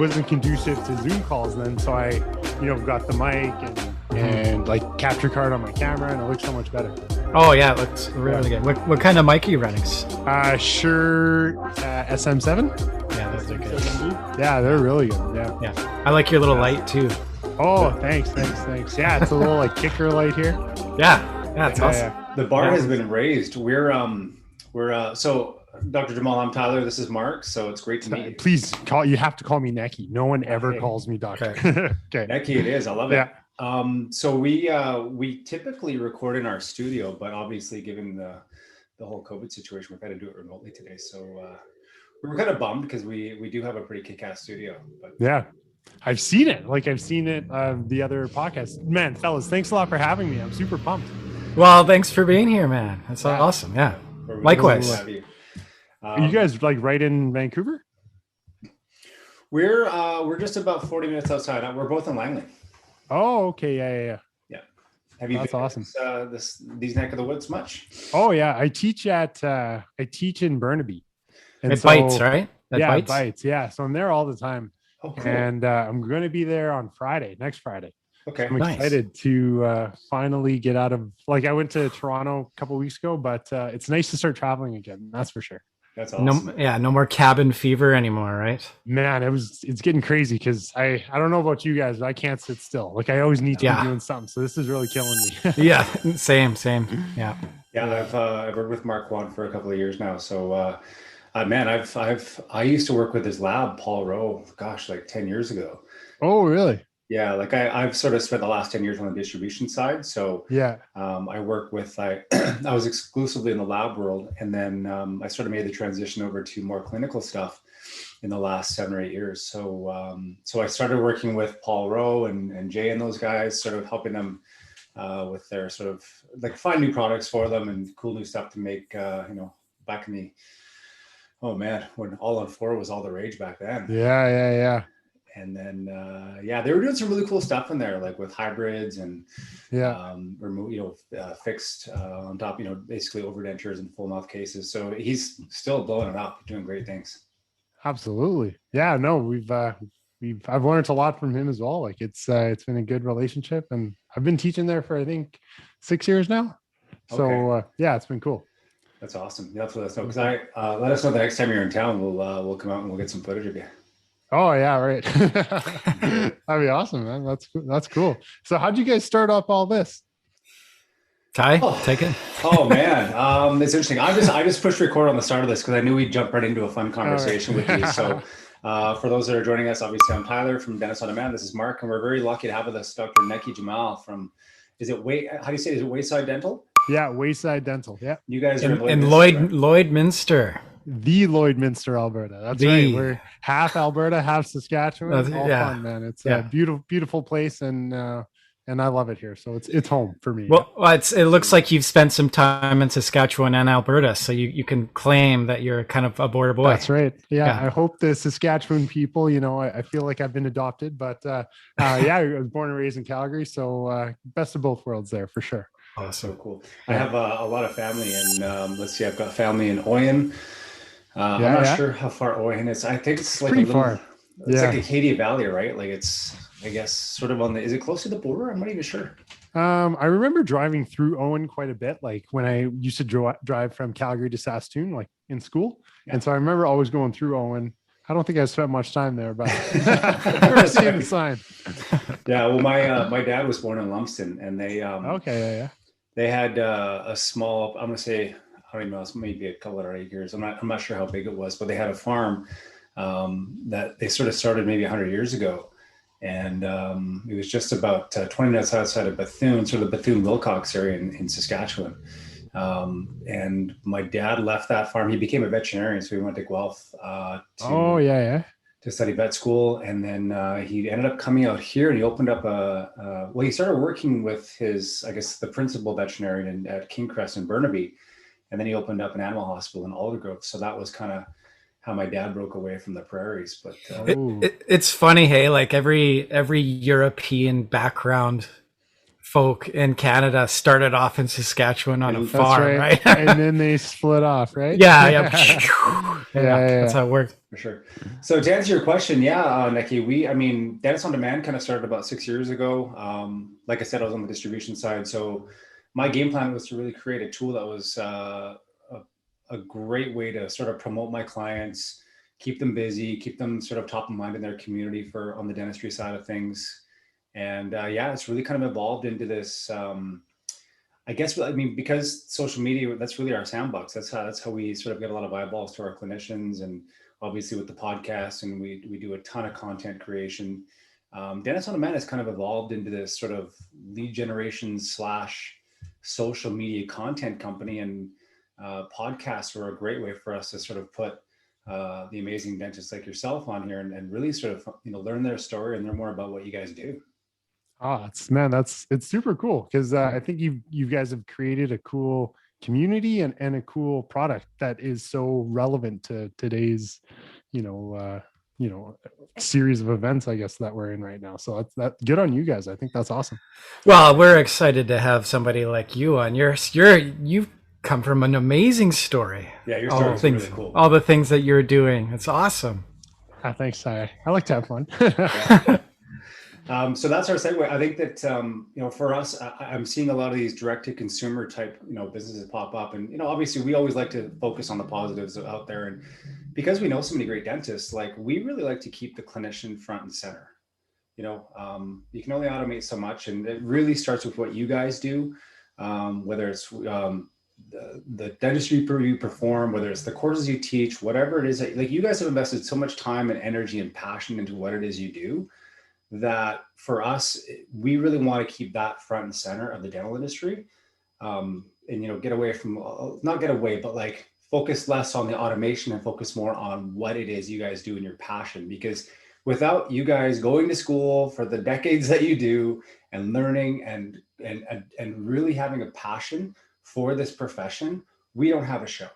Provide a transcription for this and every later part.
wasn't conducive to Zoom calls then. So I, got the mic and like capture card on my camera, and it looks so much better. Oh yeah, it looks really good. What kind of mic are you running? Shure SM7. Yeah, those are good. Yeah, they're really good. Yeah, I like your little light too. Oh, thanks. Yeah, it's a little like kicker light here. Yeah, it's awesome. Yeah. The bar has been raised. We're so Dr. Jamal, I'm Tyler. This is Mark. So it's great to meet you. Please you have to call me Nekky. No one ever calls me doctor. Okay. Nekky it is. I love it. So we typically record in our studio, but obviously given the whole COVID situation, we've had to do it remotely today. So we were kind of bummed because we do have a pretty kick-ass studio. But yeah, I've seen it. I've seen it the other podcast. Man, fellas, thanks a lot for having me. I'm super pumped. Well, thanks for being here, man. That's awesome. Yeah. Likewise. Are you guys right in Vancouver? We're just about 40 minutes outside. We're both in Langley. Oh, okay. Yeah. Have you That's been awesome. These neck of the woods much? Oh yeah, I teach in Burnaby. And Bytes, right? Bytes. Yeah. So I'm there all the time. Oh, cool. And I'm going to be there on next Friday. Okay. I'm excited to finally get out of, I went to Toronto a couple of weeks ago, but it's nice to start traveling again. That's for sure. That's awesome. No more cabin fever anymore, right? Man, it's getting crazy because I don't know about you guys, but I can't sit still. I always need to be doing something. So this is really killing me. Yeah, same. Yeah. Yeah, I've worked with Mark Juan for a couple of years now. So man, I used to work with his lab, Paul Rowe, gosh, 10 years ago. Oh, really? Yeah, I've sort of spent the last 10 years on the distribution side. So yeah, I work with, I was exclusively in the lab world. And then I sort of made the transition over to more clinical stuff in the last 7 or 8 years. So I started working with Paul Rowe and Jay and those guys, sort of helping them with their sort of find new products for them and cool new stuff to make, back in the, oh man, when all-on-4 was all the rage back then. Yeah. And then, they were doing some really cool stuff in there, with hybrids and, fixed on top, basically overdentures and full mouth cases. So he's still blowing it up, doing great things. Absolutely. Yeah, no, I've learned a lot from him as well. It's been a good relationship, and I've been teaching there for, I think, 6 years now. So it's been cool. That's awesome. You have to let us know, because let us know the next time you're in town. We'll come out and we'll get some footage of you. Oh yeah, right. That'd be awesome, man. That's cool. So how'd you guys start up all this? Ty, take it. Oh man, it's interesting. I just pushed record on the start of this because I knew we'd jump right into a fun conversation with you. So for those that are joining us, obviously I'm Tyler from Dentist on Demand. This is Mark, and we're very lucky to have with us Dr. Nekky Jamal from, how do you say, is it Wayside Dental? Yeah, Wayside Dental. Yeah. You guys are in Lloydminster. The Lloydminster, Alberta. That's right. We're half Alberta, half Saskatchewan. It's all fun, man. It's a beautiful place, and I love it here. So it's home for me. Well, it looks like you've spent some time in Saskatchewan and Alberta, so you can claim that you're kind of a border boy. That's right. Yeah. I hope the Saskatchewan people, I feel like I've been adopted, but I was born and raised in Calgary, so best of both worlds there for sure. Oh, so cool. I have a lot of family, and I've got family in Oyen. I'm not sure how far Oyen is. I think it's pretty far. It's like Acadia Valley, right? it's, I guess, sort of is it close to the border? I'm not even sure. I remember driving through Owen quite a bit, when I used to drive from Calgary to Saskatoon, in school. Yeah. And so I remember always going through Owen. I don't think I spent much time there, but I remember seeing the sign. Yeah, well, my dad was born in Lumsden, and they they had a small, I'm gonna say, I don't even know, it's maybe a couple of acres. I'm not sure how big it was, but they had a farm that they sort of started maybe 100 years ago. And it was just about 20 minutes outside of Bethune, sort of the Bethune-Wilcox area in Saskatchewan. And my dad left that farm. He became a veterinarian, so he went to Guelph to study vet school. And then he ended up coming out here, and he opened up he started working with the principal veterinarian at Kingcrest in Burnaby. And then he opened up an animal hospital in Aldergrove. So that was kind of how my dad broke away from the prairies. But it's funny, hey, every European background folk in Canada started off in Saskatchewan on a farm, right? And then they split off, right? Yeah. That's how it worked. For sure. So to answer your question, Nekky, Dentist on Demand kind of started about 6 years ago. Like I said, I was on the distribution side. So my game plan was to really create a tool that was a great way to sort of promote my clients, keep them busy, keep them sort of top of mind in their community for on the dentistry side of things. And it's really kind of evolved into this, because social media, that's really our sandbox. That's how we sort of get a lot of eyeballs to our clinicians, and obviously with the podcast, and we do a ton of content creation. Dentist on Demand has kind of evolved into this sort of lead generation / social media content company, and podcasts are a great way for us to sort of put the amazing dentists like yourself on here and really sort of, learn their story and learn more about what you guys do. It's super cool because I think you guys have created a cool community and a cool product that is so relevant to today's, series of events, I guess, that we're in right now. So that's good on you guys. I think that's awesome. Well, we're excited to have somebody like you on. You've come from an amazing story. Yeah, your story is really cool. All the things that you're doing. It's awesome. Thanks. I like to have fun. So that's our segue. I think that, for us, I'm seeing a lot of these direct to consumer type, businesses pop up. And, obviously we always like to focus on the positives out there. And because we know so many great dentists, like we really like to keep the clinician front and center. You can only automate so much. And it really starts with what you guys do, whether it's the dentistry you perform, whether it's the courses you teach, whatever it is, like you guys have invested so much time and energy and passion into what it is you do, that for us, we really want to keep that front and center of the dental industry, and get away from, not get away, but like focus less on the automation and focus more on what it is you guys do and your passion. Because without you guys going to school for the decades that you do and learning and really having a passion for this profession, we don't have a show.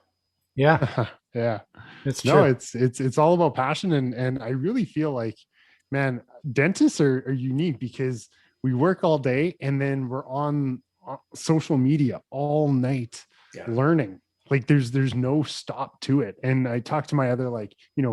Yeah. Yeah. It's true. It's all about passion. And I really feel like, man, dentists are unique because we work all day and then we're on social media all night learning. Like there's no stop to it. And I talk to my other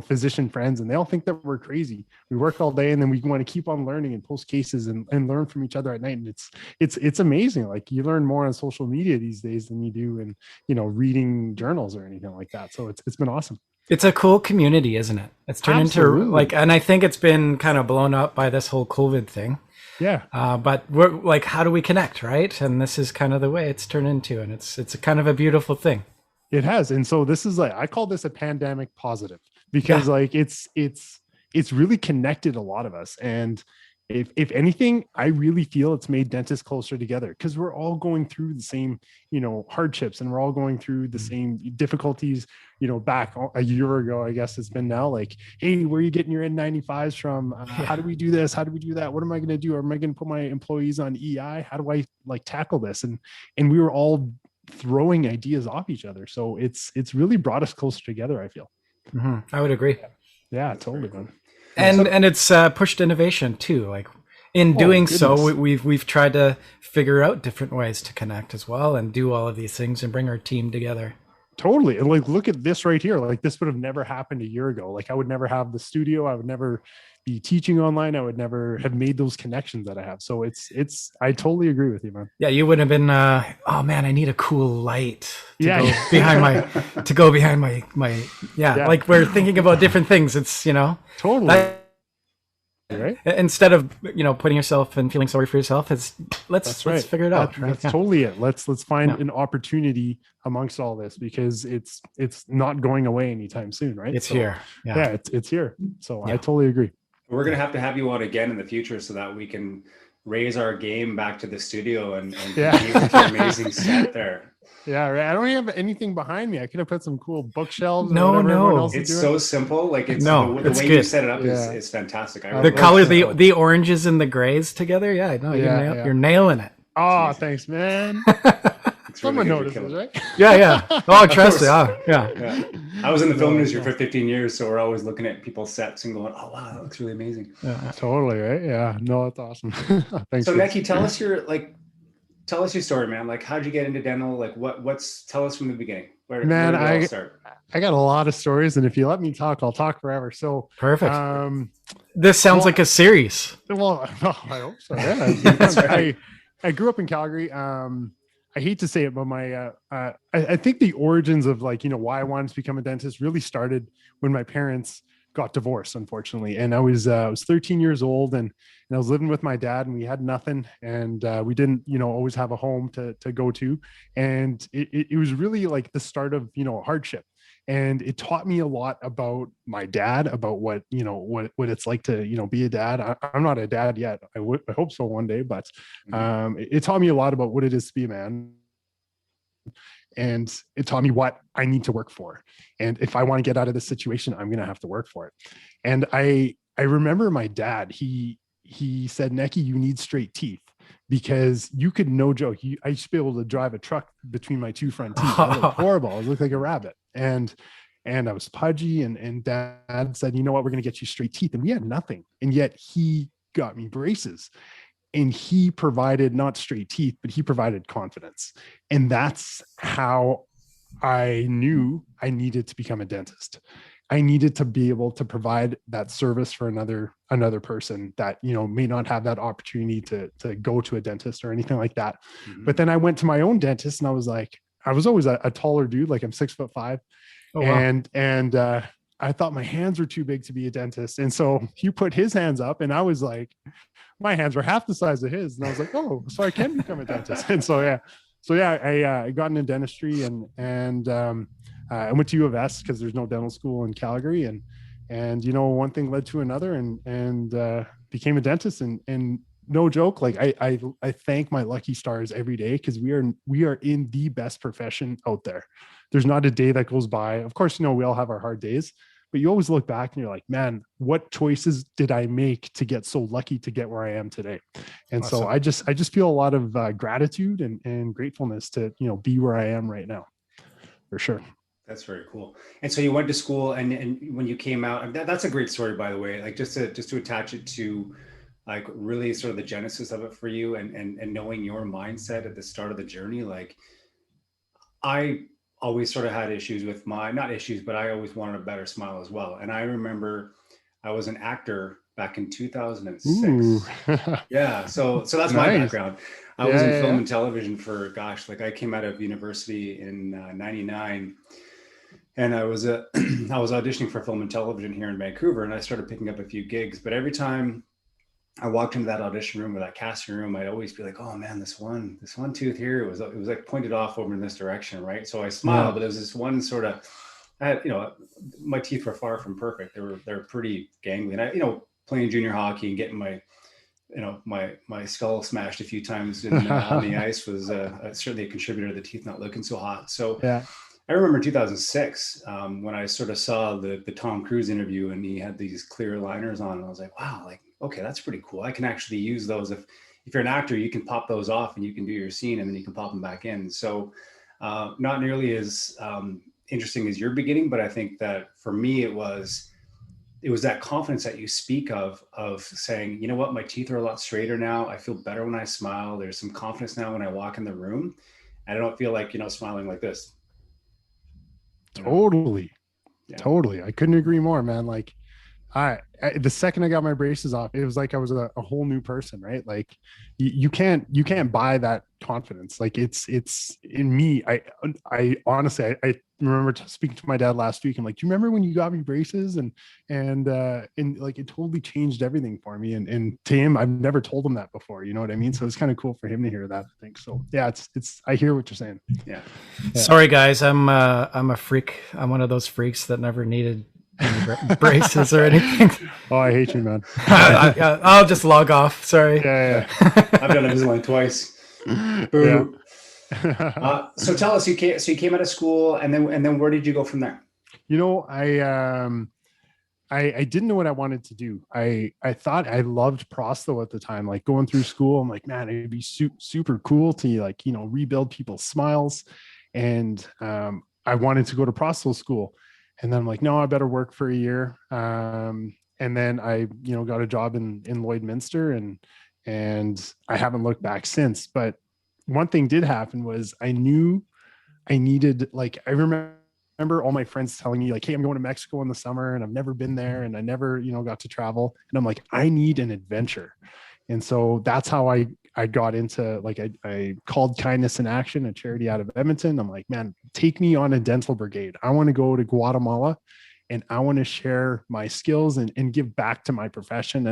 physician friends, and they all think that we're crazy. We work all day and then we want to keep on learning and post cases and learn from each other at night. And it's amazing. Like you learn more on social media these days than you do in, reading journals or anything like that. So it's been awesome. It's a cool community, isn't it? It's turned into and I think it's been kind of blown up by this whole COVID thing. Yeah. But we're like, how do we connect, right? And this is kind of the way it's turned into, and it's a kind of a beautiful thing. It has. And so this is I call this a pandemic positive because it's really connected a lot of us. And if anything, I really feel it's made dentists closer together because we're all going through the same, hardships, and we're all going through the same difficulties, back a year ago, I guess it's been now, like, hey, where are you getting your N95s from? How do we do this? How do we do that? What am I going to do? Am I going to put my employees on EI? How do I tackle this? And we were all throwing ideas off each other. So it's really brought us closer together, I feel. Mm-hmm. I would agree. Yeah, totally. Man. And it's pushed innovation too. Like in doing so, we've tried to figure out different ways to connect as well and do all of these things and bring our team together. Totally. And look at this right here. Like this would have never happened a year ago. Like I would never have the studio. I would never be teaching online. I would never have made those connections that I have. So I totally agree with you, man. Yeah. You would have been, oh man, I need a cool light to go behind my, like we're thinking about different things. It's, totally. Right? Instead of putting yourself and feeling sorry for yourself, let's figure it out. That's totally it. Let's find an opportunity amongst all this because it's not going away anytime soon, right? It's here. Yeah, it's here. So I totally agree. We're gonna have to have you on again in the future so that we can raise our game back to the studio and compete with your amazing set there. Yeah, right. I don't have anything behind me. I could have put some cool bookshelves. No. It's so simple. Like the way good. you set it up is fantastic. The color, the oranges and the grays together. Yeah, no, you're nailing it. Oh, thanks, man. Someone notices, right? Yeah. Oh, trust me. Yeah. I was in the film industry for 15 years, so we're always looking at people's sets and going, "Oh wow, that looks really amazing." Yeah, totally, right? Yeah, no, that's awesome. Thanks. So, Nekky, tell us tell us your story, man. Like, how'd you get into dental? Like, tell us from the beginning. Where Man, did it all start? I got a lot of stories, and if you let me talk, I'll talk forever. So perfect. This sounds like a series. Well, I hope so. Yeah. That's right. I grew up in Calgary. I hate to say it, but I think the origins of like, why I wanted to become a dentist really started when my parents got divorced, unfortunately. And I was 13 years old, and I was living with my dad, and we had nothing, and we didn't, always have a home to go to. And it was really like the start of, hardship. And it taught me a lot about my dad, about what it's like to, be a dad. I'm not a dad yet. I hope so one day, but it taught me a lot about what it is to be a man. And it taught me what I need to work for. And if I want to get out of this situation, I'm going to have to work for it. And I remember my dad, he said, Nekky, you need straight teeth, because you could, no joke, I used to be able to drive a truck between my two front teeth. I looked horrible. I looked like a rabbit. And I was pudgy, and dad said, you know what, we're going to get you straight teeth. And we had nothing. And yet he got me braces, and he provided not straight teeth, but he provided confidence. And that's how I knew I needed to become a dentist. I needed to be able to provide that service for another person that, may not have that opportunity to go to a dentist or anything like that. Mm-hmm. But then I went to my own dentist, and I was like, I was always a taller dude, like I'm 6'5". Oh, wow. And I thought my hands were too big to be a dentist. And so he put his hands up, and I was like, my hands were half the size of his. And I was like, oh, so I can become a dentist. And so, I got into dentistry, and I went to U of S because there's no dental school in Calgary. And one thing led to another, and became a dentist. And no joke, like I thank my lucky stars every day, because we are in the best profession out there. There's not a day that goes by. Of course, we all have our hard days, but you always look back and you're like, man, what choices did I make to get so lucky to get where I am today? And awesome. So I just feel a lot of gratitude and gratefulness to, be where I am right now, for sure. That's very cool. And so you went to school, and when you came out, that's a great story, by the way, like just to attach it to like really sort of the genesis of it for you, and knowing your mindset at the start of the journey. Like, I always sort of had issues with not issues, but I always wanted a better smile as well. And I remember I was an actor back in 2006. Yeah. So that's nice. My background. I was in film and television for, like I came out of university in 99, and I was auditioning for film and television here in Vancouver, and I started picking up a few gigs. But every time I walked into that audition room or that casting room, I'd always be like, oh man, this one tooth here, it was like pointed off over in this direction. Right. So I smiled, but there was this one sort of, I had, my teeth were far from perfect. They're pretty gangly. And I, playing junior hockey and getting my skull smashed a few times on the ice was certainly a contributor to the teeth not looking so hot. So yeah. I remember 2006 when I sort of saw the Tom Cruise interview, and he had these clear liners on, and I was like, wow, like, okay, that's pretty cool. I can actually use those. If you're an actor, you can pop those off and you can do your scene, and then you can pop them back in. So not nearly as interesting as your beginning, but I think that for me, it was that confidence that you speak of saying, you know what, my teeth are a lot straighter now. I feel better when I smile. There's some confidence now when I walk in the room. I don't feel like, smiling like this. Totally. I couldn't agree more, man. Like the second I got my braces off, it was like I was a whole new person, right? Like you can't buy that confidence. Like it's in me. I honestly, I remember speaking to my dad last week. I'm like, do you remember when you got me braces? And like, it totally changed everything for me. And to him, I've never told him that before. You know what I mean? So it's kind of cool for him to hear that, I think. So yeah, I hear what you're saying. Yeah. Sorry guys. I'm a freak. I'm one of those freaks that never needed any braces or anything. Oh, I hate you, man. I'll just log off. Sorry. Yeah. I've done Invisalign twice. Boo. Yeah. So tell us, you came out of school, and then where did you go from there? I didn't know what I wanted to do. I thought I loved prostho at the time. Like going through school, I'm like, man, it'd be super cool to like, rebuild people's smiles. And I wanted to go to prostho school. And then I'm like, no, I better work for a year. And then I, got a job in Lloydminster, and I haven't looked back since. But one thing did happen was I knew I needed, like, I remember all my friends telling me like, hey, I'm going to Mexico in the summer and I've never been there and I never, got to travel. And I'm like, I need an adventure. And so that's how I got into, like, I called Kindness in Action, a charity out of Edmonton. I'm like, man, take me on a dental brigade. I want to go to Guatemala and I want to share my skills and give back to my profession.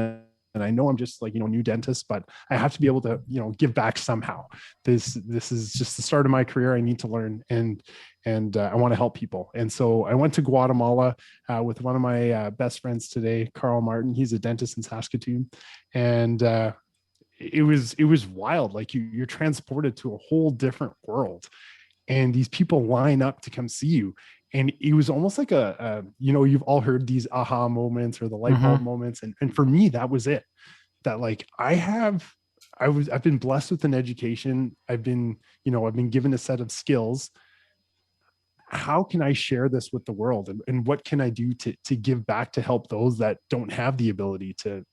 And I know I'm just like, new dentist, but I have to be able to, give back somehow. This is just the start of my career. I need to learn and I want to help people. And so I went to Guatemala with one of my best friends today, Carl Martin. He's a dentist in Saskatoon. And it was wild. Like you're transported to a whole different world and these people line up to come see you. And it was almost like you've all heard these aha moments or the light bulb moments. And for me, that was it. That like I've been blessed with an education. I've been given a set of skills. How can I share this with the world? And what can I do to give back to help those that don't have the ability to,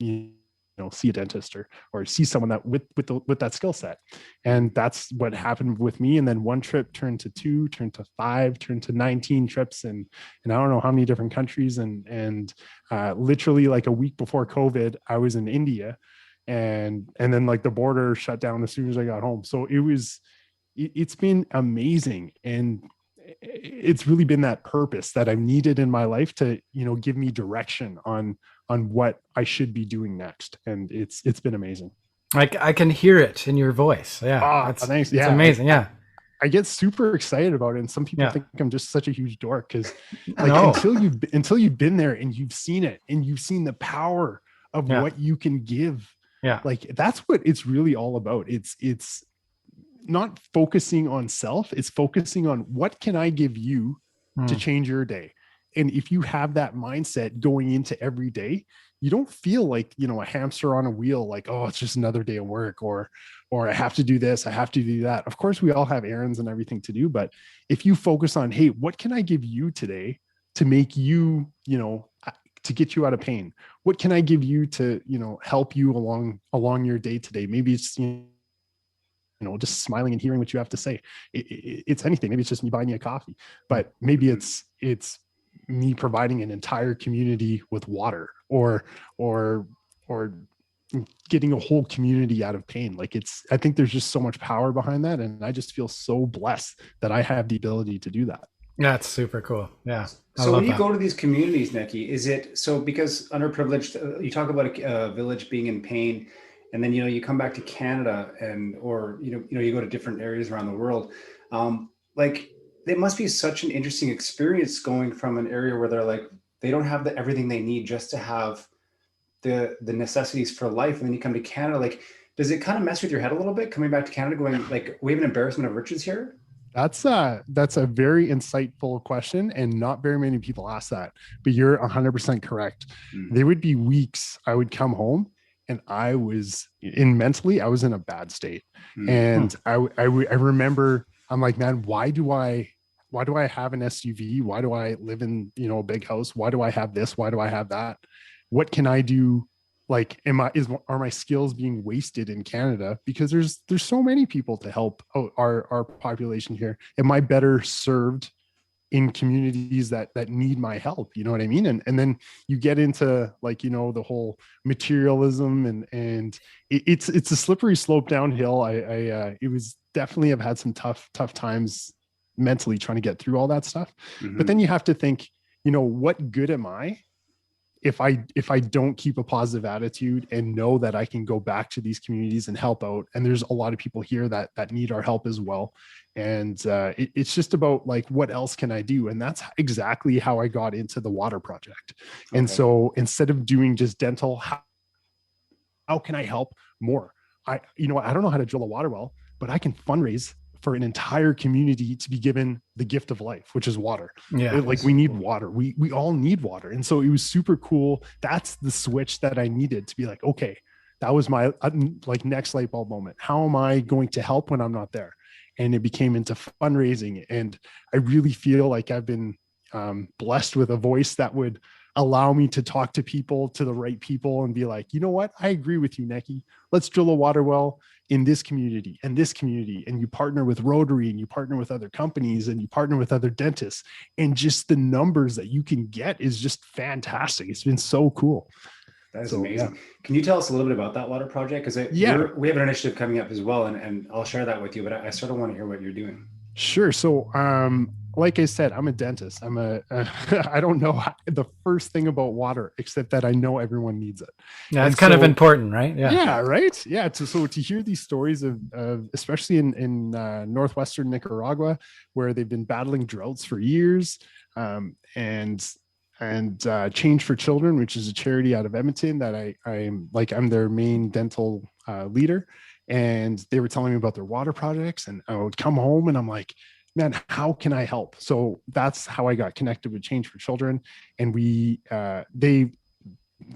see a dentist or see someone that with that skill set. And that's what happened with me. And then one trip turned to 2, turned to 5, turned to 19 trips and I don't know how many different countries. And literally like a week before COVID, I was in India and then like the border shut down as soon as I got home. So it's been amazing. And it's really been that purpose that I've needed in my life to, give me direction on what I should be doing next. And it's been amazing. I can hear it in your voice. Yeah. Thanks. It's amazing. Yeah. I get super excited about it. And some people think I'm just such a huge dork because like until you've been there and you've seen it and you've seen the power of what you can give. Yeah. Like that's what it's really all about. It's not focusing on self. It's focusing on what can I give you to change your day. And if you have that mindset going into every day, you don't feel like, a hamster on a wheel, like, oh, it's just another day of work or I have to do this, I have to do that. Of course, we all have errands and everything to do. But if you focus on, hey, what can I give you today to make you, to get you out of pain? What can I give you to, help you along your day today? Maybe it's, just smiling and hearing what you have to say. It's anything. Maybe it's just me buying you a coffee, but maybe it's me providing an entire community with water or getting a whole community out of pain. Like I think there's just so much power behind that. And I just feel so blessed that I have the ability to do that. That's super cool. Yeah. So when you go to these communities, Nekky, is it so because underprivileged, you talk about a village being in pain and then, you come back to Canada or you go to different areas around the world. Like it must be such an interesting experience going from an area where they're like, they don't have everything they need just to have the necessities for life. And then you come to Canada, like, does it kind of mess with your head a little bit coming back to Canada going like, we have an embarrassment of riches here? That's a very insightful question. And not very many people ask that, but you're 100% correct. There would be weeks I would come home and I was mentally, I was in a bad state. And I remember, I'm like, man, why do I have an SUV? Why do I live in, a big house? Why do I have this? Why do I have that? What can I do? Like, are my skills being wasted in Canada? Because there's so many people to help our population here. Am I better served in communities that need my help? You know what I mean? And then you get into like, the whole materialism and it's a slippery slope downhill. It was definitely, I've had some tough times mentally trying to get through all that stuff. But then you have to think, what good am I if I don't keep a positive attitude and know that I can go back to these communities and help out. And there's a lot of people here that need our help as well. And it's just about like, what else can I do? And that's exactly how I got into the water project. Okay. And so instead of doing just dental, how can I help more? I don't know how to drill a water well, but I can fundraise for an entire community to be given the gift of life, which is water. Yeah. Like we need water. We all need water. And so it was super cool. That's the switch that I needed to be like, okay, that was my like next light bulb moment. How am I going to help when I'm not there? And it became into fundraising. And I really feel like I've been blessed with a voice that would allow me to talk to the right people and be like, you know what? I agree with you, Nekky. Let's drill a water well. in this community and this community, and you partner with Rotary and you partner with other companies and you partner with other dentists, and just the numbers that you can get is just fantastic. It's been so cool. That is amazing. Yeah. Can you tell us a little bit about that water project? Because we have an initiative coming up as well, and I'll share that with you, but I sort of want to hear what you're doing. Sure. So, like I said, I'm a dentist. I don't know the first thing about water, except that I know everyone needs it. Yeah, it's kind of important, right? Yeah. Right. Yeah. So to hear these stories of especially in northwestern Nicaragua, where they've been battling droughts for years, and Change for Children, which is a charity out of Edmonton that I'm their main dental leader, and they were telling me about their water projects, and I would come home and I'm like, man, how can I help? So that's how I got connected with Change for Children. And they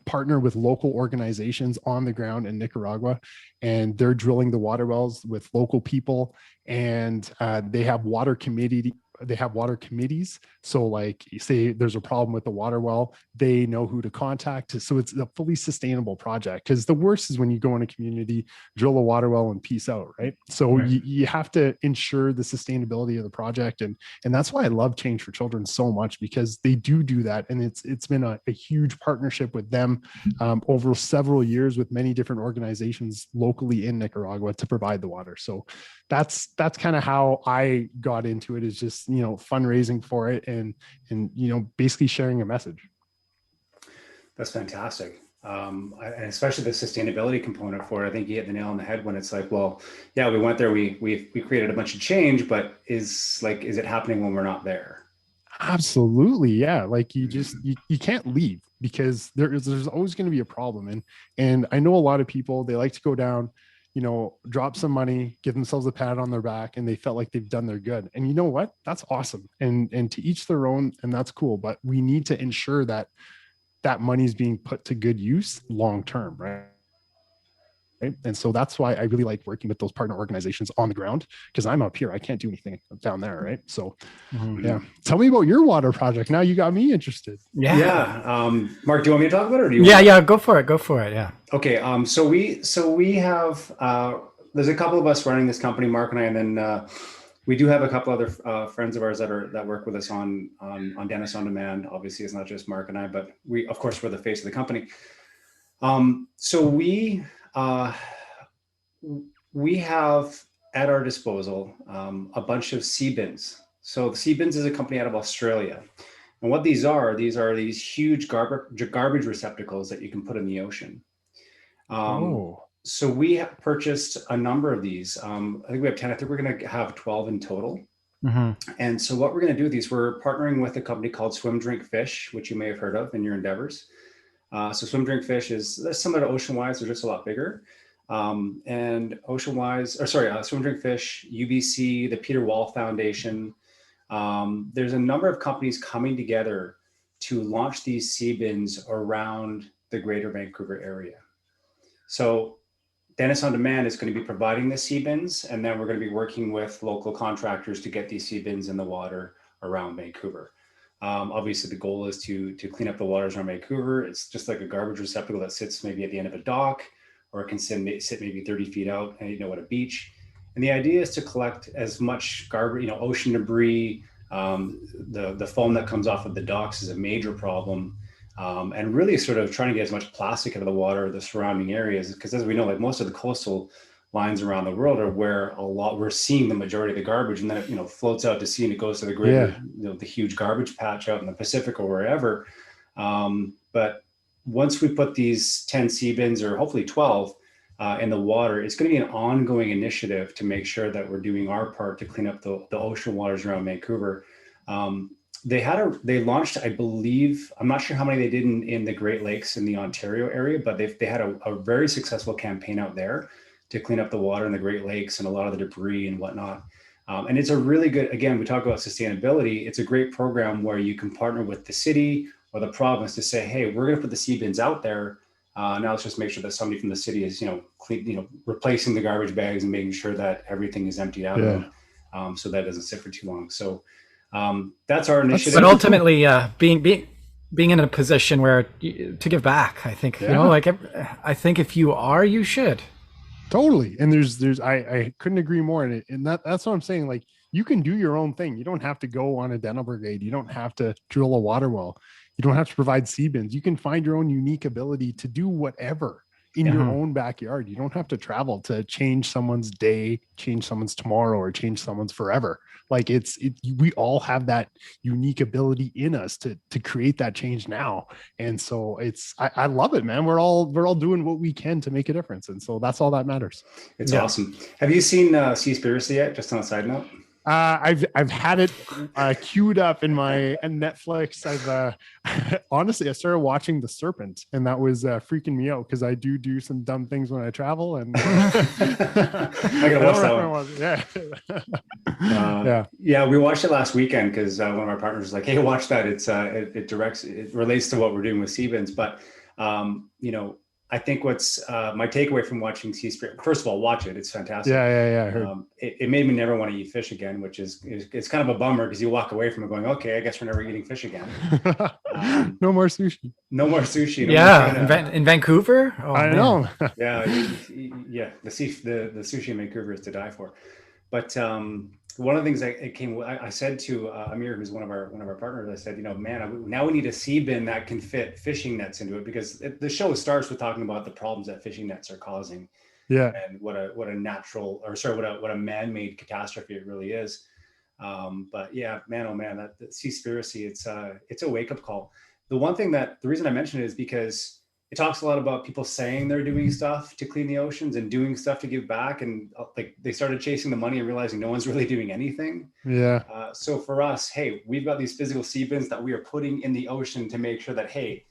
partner with local organizations on the ground in Nicaragua, and they're drilling the water wells with local people. And they have water committees. So like, say there's a problem with the water well, they know who to contact. So it's a fully sustainable project, because the worst is when you go in a community, drill a water well and peace out, right? So you have to ensure the sustainability of the project. And that's why I love Change for Children so much, because they do that. And it's been a huge partnership with them over several years with many different organizations locally in Nicaragua to provide the water. So that's kind of how I got into it, is just, fundraising for it and basically sharing a message. That's fantastic. And especially the sustainability component for it. I think you hit the nail on the head when it's like, well, yeah, we went there, we created a bunch of change, but is it happening when we're not there? Absolutely. Yeah. Like you can't leave, because there's always going to be a problem. And I know a lot of people, they like to go down, drop some money, give themselves a pat on their back, and they felt like they've done their good. And you know what? That's awesome. And to each their own, and that's cool. But we need to ensure that money is being put to good use long-term, right? And so that's why I really like working with those partner organizations on the ground, because I'm up here. I can't do anything down there, right? So, yeah. Tell me about your water project. Now you got me interested. Yeah. Mark, do you want me to talk about it, or do you? Yeah. Go for it. Yeah. Okay. So we have there's a couple of us running this company, Mark and I, and then we do have a couple other friends of ours that work with us on Dentist on Demand. Obviously, it's not just Mark and I, but we're the face of the company. So we have at our disposal a bunch of sea bins. So sea bins is a company out of Australia. And what these are these huge garbage receptacles that you can put in the ocean. So we have purchased a number of these. I think we have 10. I think we're going to have 12 in total. Mm-hmm. And so what we're going to do with these, we're partnering with a company called Swim Drink Fish, which you may have heard of in your endeavors. So Swim Drink Fish they're similar to Ocean Wise, they're just a lot bigger. And Swim Drink Fish, UBC, the Peter Wall Foundation. There's a number of companies coming together to launch these sea bins around the greater Vancouver area. So Dentist on Demand is going to be providing the sea bins, and then we're going to be working with local contractors to get these sea bins in the water around Vancouver. Obviously, the goal is to clean up the waters around Vancouver. It's just like a garbage receptacle that sits maybe at the end of a dock, or it can sit maybe 30 feet out, at a beach. And the idea is to collect as much garbage, ocean debris. The foam that comes off of the docks is a major problem. And really sort of trying to get as much plastic out of the water, the surrounding areas, because as we know, like most of the coastal lines around the world are where we're seeing the majority of the garbage, and then it floats out to sea and it goes to the greater, the huge garbage patch out in the Pacific or wherever. But once we put these 10 sea bins, or hopefully 12, in the water, it's going to be an ongoing initiative to make sure that we're doing our part to clean up the ocean waters around Vancouver. They launched, I believe, I'm not sure how many they did in the Great Lakes in the Ontario area, but they had a very successful campaign out there to clean up the water in the Great Lakes and a lot of the debris and whatnot. And it's a really good, again, we talk about sustainability. It's a great program where you can partner with the city or the province to say, hey, we're going to put the sea bins out there. Now let's just make sure that somebody from the city is, replacing the garbage bags and making sure that everything is emptied out of them, so that doesn't sit for too long. So that's our initiative. But ultimately, being in a position where to give back, I think, I think if you are, you should. Totally. And I couldn't agree more. And that's what I'm saying. Like, you can do your own thing. You don't have to go on a dental brigade. You don't have to drill a water well. You don't have to provide C-bins. You can find your own unique ability to do whatever in your own backyard. You don't have to travel to change someone's day, change someone's tomorrow, or change someone's forever. Like we all have that unique ability in us to create that change now. And so I love it, man. We're all doing what we can to make a difference. And so that's all that matters. It's awesome. Have you seen Seaspiracy yet? Just on a side note. I've had it queued up in my Netflix. I've honestly, I started watching The Serpent, and that was freaking me out because I do some dumb things when I travel, and I gotta watch that one. Yeah. We watched it last weekend because one of our partners was like, "Hey, watch that. It relates to what we're doing with Seabins." But I think what's my takeaway from watching Seaspiracy, first of all, watch it. It's fantastic. Yeah. I heard. It made me never want to eat fish again, which it's kind of a bummer because you walk away from it going, okay, I guess we're never eating fish again. No more sushi. No more sushi. In Vancouver? Oh, I know. Yeah. The sushi in Vancouver is to die for. But one of the things I said to Amir, who's one of our partners, I said, man, now we need a sea bin that can fit fishing nets into it, because the show starts with talking about the problems that fishing nets are causing. Yeah. And what a man-made catastrophe it really is. But yeah, man, oh man, that Seaspiracy, it's a wake-up call. The reason I mention it is because it talks a lot about people saying they're doing stuff to clean the oceans and doing stuff to give back. And like they started chasing the money and realizing no one's really doing anything. Yeah. So for us, hey, we've got these physical sea bins that we are putting in the ocean to make sure that, hey,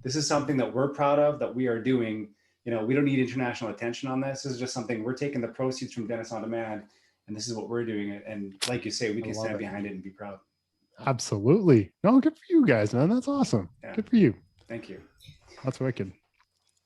this is something that we're proud of, that we are doing. We don't need international attention on this. This is just something we're taking the proceeds from Dentist on Demand, and this is what we're doing. And like you say, we can stand behind it and be proud. Absolutely. No, good for you guys, man. That's awesome. Yeah. Good for you. Thank you. That's wicked.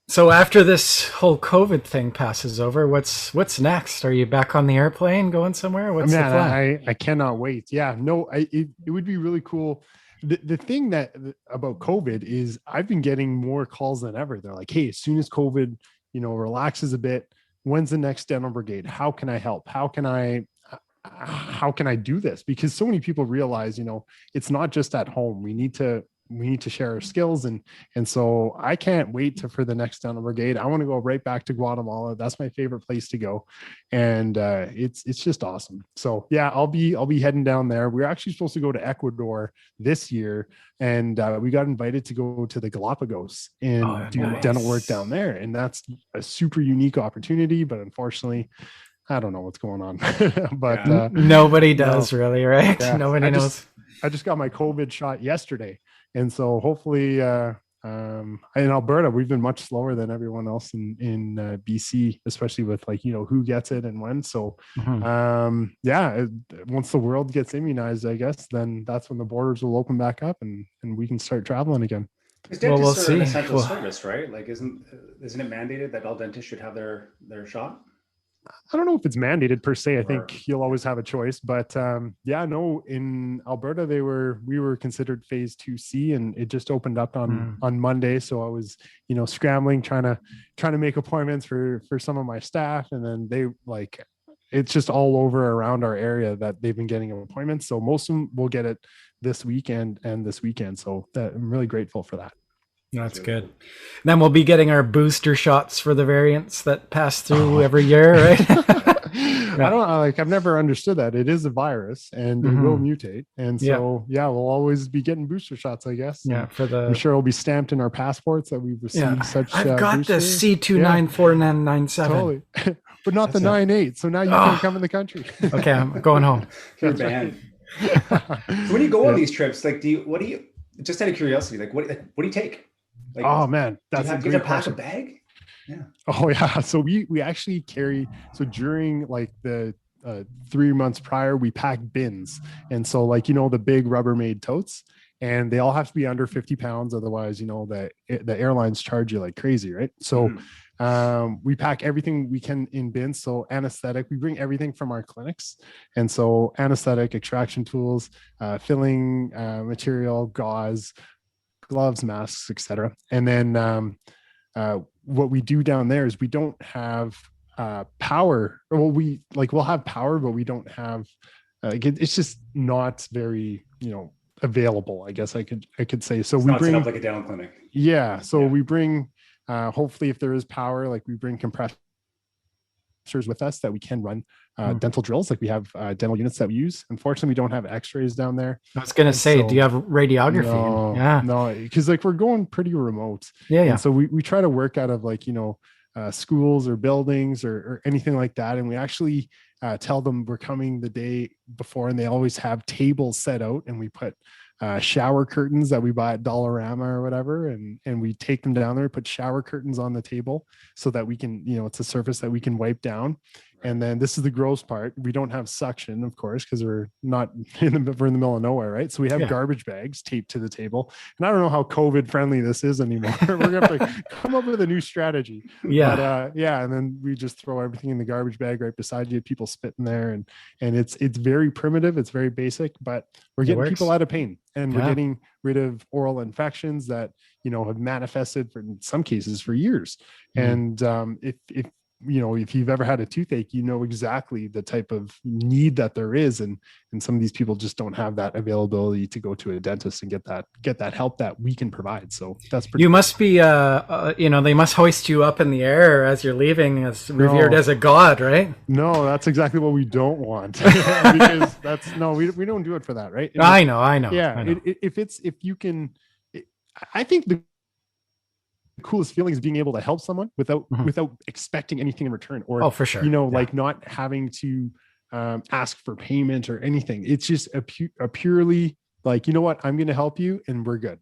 So after this whole COVID thing passes over, what's next? Are you back on the airplane going somewhere? What's the plan? I cannot wait. Yeah, no, it would be really cool. The thing about COVID is I've been getting more calls than ever. They're like, hey, as soon as COVID, relaxes a bit, when's the next dental brigade? How can I help? How can I do this? Because so many people realize, it's not just at home. We need to share our skills. And so I can't wait for the next dental brigade. I want to go right back to Guatemala. That's my favorite place to go. And it's just awesome. So yeah, I'll be heading down there. We're actually supposed to go to Ecuador this year. And we got invited to go to the Galapagos and do dental work down there. And that's a super unique opportunity, but unfortunately, I don't know what's going on. But nobody does really, right? Yeah. Nobody knows. I just got my COVID shot yesterday. And so hopefully in Alberta, we've been much slower than everyone else in BC, especially with who gets it and when. So once the world gets immunized, I guess, then that's when the borders will open back up and we can start traveling again. We'll see. An essential service, right? Like, isn't it mandated that all dentists should have their shot? I don't know if it's mandated per se. I think you'll always have a choice, but in Alberta, we were considered phase 2C, and it just opened up on Monday. So I was, scrambling, trying to make appointments for some of my staff. And then it's just all over around our area that they've been getting appointments. So most of them will get it this weekend and this weekend. So I'm really grateful for that. That's good. Then we'll be getting our booster shots for the variants that pass through every year, right? I've never understood that. It is a virus and it will mutate. And so, we'll always be getting booster shots, I guess. Yeah. I'm sure it'll be stamped in our passports that we've received such. I've got boosters. The C29497. Totally. But not the 98. So now you can't come in the country. Okay. I'm going home. You're banned. So when you go on these trips, just out of curiosity, what do you take? Oh man, that's a great question. Pack a bag? Yeah. Oh yeah. So we actually carry, so during the 3 months prior, we pack bins. And so the big Rubbermaid totes, and they all have to be under 50 pounds. Otherwise, the airlines charge you like crazy. Right. So we pack everything we can in bins. So anesthetic, we bring everything from our clinics. And so anesthetic, extraction tools, filling material, gauze, gloves, masks, etc. And then what we do down there is we don't have power. Well, we'll have power, but we don't have it's just not very, available, I guess I could say. So it's we not set bring up like a dental clinic. Yeah. So we bring, hopefully if there is power, like we bring compressors with us that we can run dental drills. Like we have dental units that we use. Unfortunately, we don't have x-rays down there. I was going to say, do you have radiography? No, because like we're going pretty remote. Yeah. And so we try to work out of like, schools or buildings or anything like that. And we actually tell them we're coming the day before, and they always have tables set out, and we put shower curtains that we buy at Dollarama or whatever, and we take them down there, put shower curtains on the table so that we can, it's a surface that we can wipe down. And then this is the gross part. We don't have suction, of course, because we're not we're in the middle of nowhere, right? So we have garbage bags taped to the table. And I don't know how COVID friendly this is anymore. We're gonna have to come up with a new strategy. Yeah. But and then we just throw everything in the garbage bag right beside you. People spit in there, and it's very primitive. It's very basic, but we're getting people out of pain, and we're getting rid of oral infections that have manifested for, in some cases, for years. And if you've ever had a toothache, exactly the type of need that there is. And some of these people just don't have that availability to go to a dentist and get that help that we can provide. So that's pretty. You must be, they must hoist you up in the air as you're leaving, as revered as a god, right? No, that's exactly what we don't want. Because we don't do it for that, right? I know. Yeah. I know. I think the coolest feeling is being able to help someone without expecting anything in return, or for sure, like not having to ask for payment or anything. It's just a purely like, what, I'm going to help you and we're good.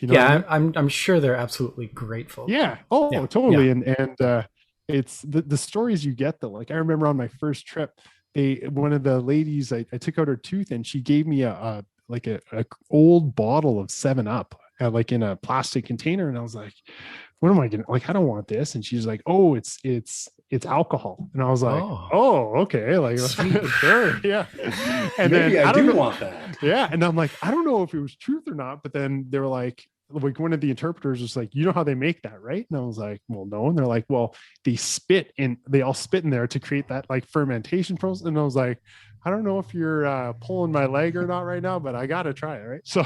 I'm sure they're absolutely grateful. Yeah. Oh, totally. And it's the stories you get though. Like I remember on my first trip, one of the ladies, I took out her tooth, and she gave me a old bottle of 7-Up. Like in a plastic container, and I was like, what am I gonna, like, I don't want this. And she's like, oh, it's alcohol. And I was like, oh okay, like sure, yeah. And maybe then I do want that. Yeah. And I'm like, I don't know if it was truth or not, but then they were like one of the interpreters was like, you know how they make that, right? And I was like, well, no. And they're like, well, they all spit in there to create that like fermentation process. And I was like, I don't know if you're pulling my leg or not right now, but I got to try it. Right. So